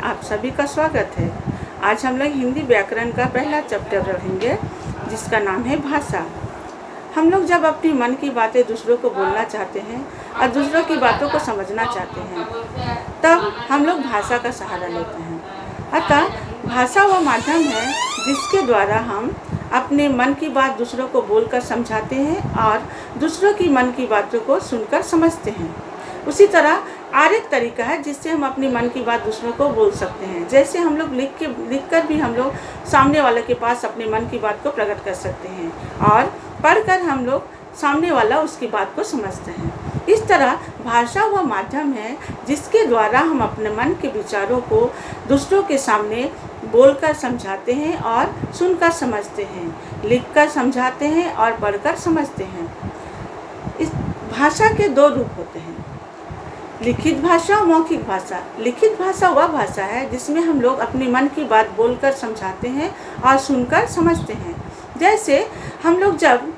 आप सभी का स्वागत है। आज हम लोग हिंदी व्याकरण का पहला चैप्टर पढ़ेंगे जिसका नाम है भाषा। हम लोग जब अपनी मन की बातें दूसरों को बोलना चाहते हैं और दूसरों की बातों को समझना चाहते हैं तब हम लोग भाषा का सहारा लेते हैं। अतः भाषा वह माध्यम है जिसके द्वारा हम अपने मन की बात दूसरों को बोलकर समझाते हैं और दूसरों की मन की बातों को सुनकर समझते हैं। उसी तरह और एक तरीका है जिससे हम अपनी मन की बात दूसरों को बोल सकते हैं। जैसे हम लोग लिख कर भी हम लोग सामने वाले के पास अपने मन की बात को प्रकट कर सकते हैं और पढ़कर हम लोग सामने वाला उसकी बात को समझते हैं। इस तरह भाषा वह माध्यम है जिसके द्वारा हम अपने मन के विचारों को दूसरों के सामने बोलकर समझाते हैं और सुनकर समझते हैं, लिखकर समझाते हैं और पढ़कर समझते हैं। इस भाषा के दो रूप होते हैं, लिखित भाषा और मौखिक भाषा। लिखित भाषा वह भाषा है जिसमें हम लोग अपने मन की बात बोलकर समझाते हैं और सुनकर समझते हैं। जैसे हम लोग जब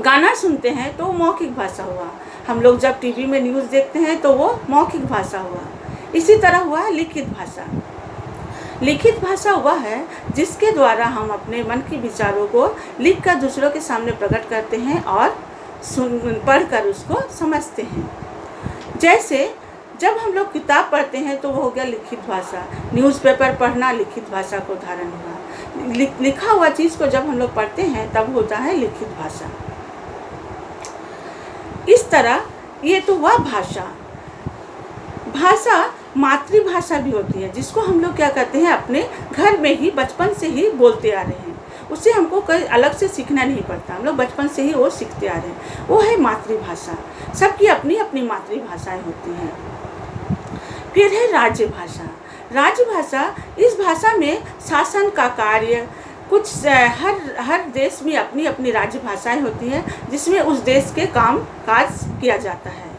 गाना सुनते हैं तो मौखिक भाषा हुआ, हम लोग जब टीवी में न्यूज़ देखते हैं तो वो मौखिक भाषा हुआ। इसी तरह हुआ लिखित भाषा। लिखित भाषा वह है जिसके द्वारा हम अपने मन के विचारों को लिखकर दूसरों के सामने प्रकट करते हैं और पढ़कर उसको समझते हैं। जैसे जब हम लोग किताब पढ़ते हैं तो वो हो गया लिखित भाषा। न्यूज़पेपर पढ़ना लिखित भाषा को उदाहरण हुआ। लिखा हुआ चीज़ को जब हम लोग पढ़ते हैं तब होता है लिखित भाषा। इस तरह ये तो हुआ भाषा। भाषा मातृभाषा भी होती है जिसको हम लोग क्या करते हैं अपने घर में ही बचपन से ही बोलते आ रहे हैं। उसे हमको कहीं अलग से सीखना नहीं पड़ता, हम लोग बचपन से ही वो सीखते आ रहे हैं। वो है मातृभाषा। सबकी अपनी अपनी मातृभाषाएं होती हैं। फिर है राज्य भाषा। राज्य भाषा, इस भाषा में शासन का कार्य कुछ हर देश में अपनी अपनी राज्य भाषाएं होती हैं जिसमें उस देश के काम काज किया जाता है।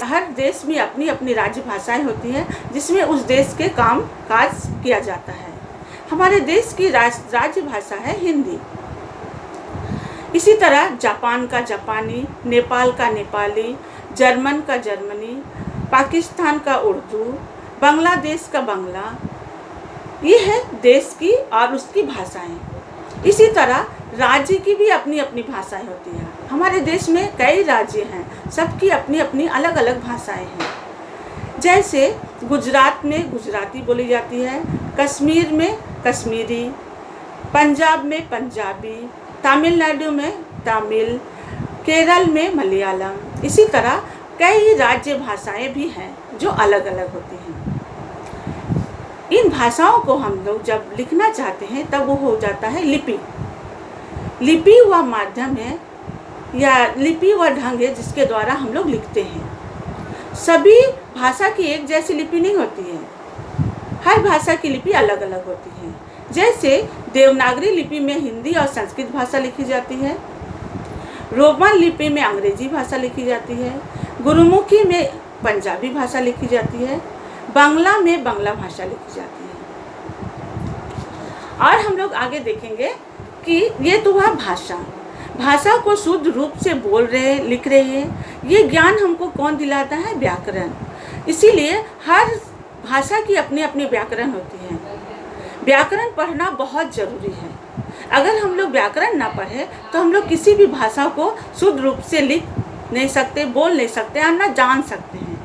हर देश में अपनी अपनी राज्य भाषाएं होती हैं जिसमें उस देश के काम काज किया जाता है। हमारे देश की राज्य भाषा है हिंदी। इसी तरह जापान का जापानी, नेपाल का नेपाली, जर्मन का जर्मनी, पाकिस्तान का उर्दू, बांग्लादेश का बांग्ला, ये है देश की और उसकी भाषाएं। इसी तरह राज्य की भी अपनी अपनी भाषाएं होती हैं। हमारे देश में कई राज्य हैं, सबकी अपनी अपनी अलग अलग भाषाएं हैं। जैसे गुजरात में गुजराती बोली जाती है, कश्मीर में कश्मीरी, पंजाब में पंजाबी, तमिलनाडु में तमिल, केरल में मलयालम। इसी तरह कई राज्य भाषाएं भी हैं जो अलग अलग होती हैं। इन भाषाओं को हम लोग जब लिखना चाहते हैं तब वो हो जाता है लिपि। लिपि वह माध्यम है या लिपि वह ढंग है जिसके द्वारा हम लोग लिखते हैं। सभी भाषा की एक जैसी लिपि नहीं होती है, हर भाषा की लिपि अलग अलग होती है। जैसे देवनागरी लिपि में हिंदी और संस्कृत भाषा लिखी जाती है, रोमन लिपि में अंग्रेजी भाषा लिखी जाती है, गुरुमुखी में पंजाबी भाषा लिखी जाती है, बांग्ला में बांग्ला भाषा लिखी जाती है। और हम लोग आगे देखेंगे कि ये तो हुआ भाषा। भाषा को शुद्ध रूप से बोल रहे, लिख रहे हैं, ये ज्ञान हमको कौन दिलाता है? व्याकरण। इसीलिए हर भाषा की अपनी अपनी व्याकरण होती है। व्याकरण पढ़ना बहुत ज़रूरी है। अगर हम लोग व्याकरण ना पढ़े तो हम लोग किसी भी भाषा को शुद्ध रूप से लिख नहीं सकते, बोल नहीं सकते और ना जान सकते हैं।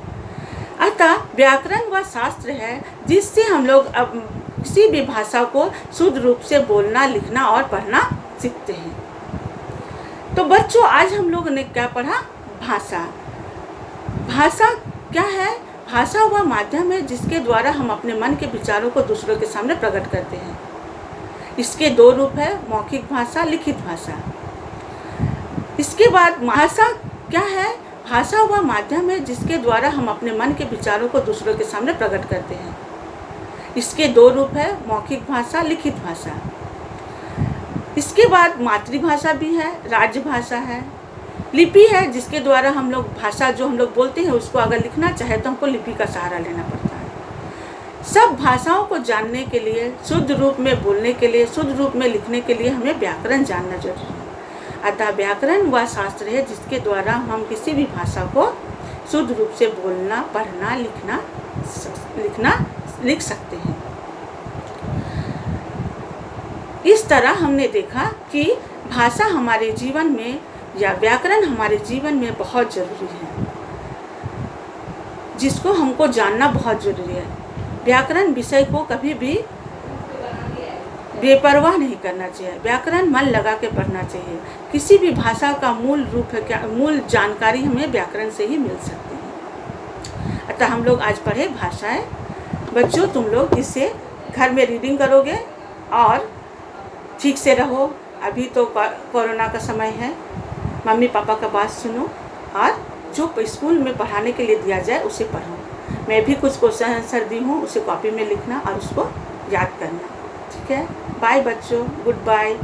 अतः व्याकरण वह शास्त्र है जिससे हम लोग अब किसी भी भाषा को शुद्ध रूप से बोलना, लिखना और पढ़ना सीखते हैं। तो बच्चों, आज हम लोगों ने क्या पढ़ा? भाषा। भाषा क्या है? भाषा वह माध्यम है जिसके द्वारा हम अपने मन के विचारों को दूसरों के सामने प्रकट करते हैं। इसके दो रूप है, मौखिक भाषा, लिखित भाषा। इसके बाद भाषा क्या है? भाषा वह माध्यम है जिसके द्वारा हम अपने मन के विचारों को दूसरों के सामने प्रकट करते हैं। इसके दो रूप है, मौखिक भाषा, लिखित भाषा। इसके बाद मातृभाषा भी है, राज्य भाषा है, लिपि है जिसके द्वारा हम लोग भाषा जो हम लोग बोलते हैं उसको अगर लिखना चाहे तो हमको लिपि का सहारा लेना पड़ता है। सब भाषाओं को जानने के लिए, शुद्ध रूप में बोलने के लिए, शुद्ध रूप में लिखने के लिए हमें व्याकरण जानना जरूरी है। अतः व्याकरण वह शास्त्र है जिसके द्वारा हम किसी भी भाषा को शुद्ध रूप से बोलना, पढ़ना, लिखना लिख सकते हैं। इस तरह हमने देखा कि भाषा हमारे जीवन में या व्याकरण हमारे जीवन में बहुत ज़रूरी है, जिसको हमको जानना बहुत ज़रूरी है। व्याकरण विषय को कभी भी बेपरवाह नहीं करना चाहिए। व्याकरण मन लगा के पढ़ना चाहिए। किसी भी भाषा का मूल रूप है क्या, मूल जानकारी हमें व्याकरण से ही मिल सकती है। अतः हम लोग आज पढ़े भाषाएं। बच्चों, तुम लोग इससे घर में रीडिंग करोगे और ठीक से रहो। अभी तो कोरोना का समय है, मम्मी पापा का बात सुनो और जो स्कूल में पढ़ाने के लिए दिया जाए उसे पढ़ो। मैं भी कुछ क्वेश्चन आंसर दी हूँ, उसे कॉपी में लिखना और उसको याद करना। ठीक है, बाय बच्चों, गुड बाय।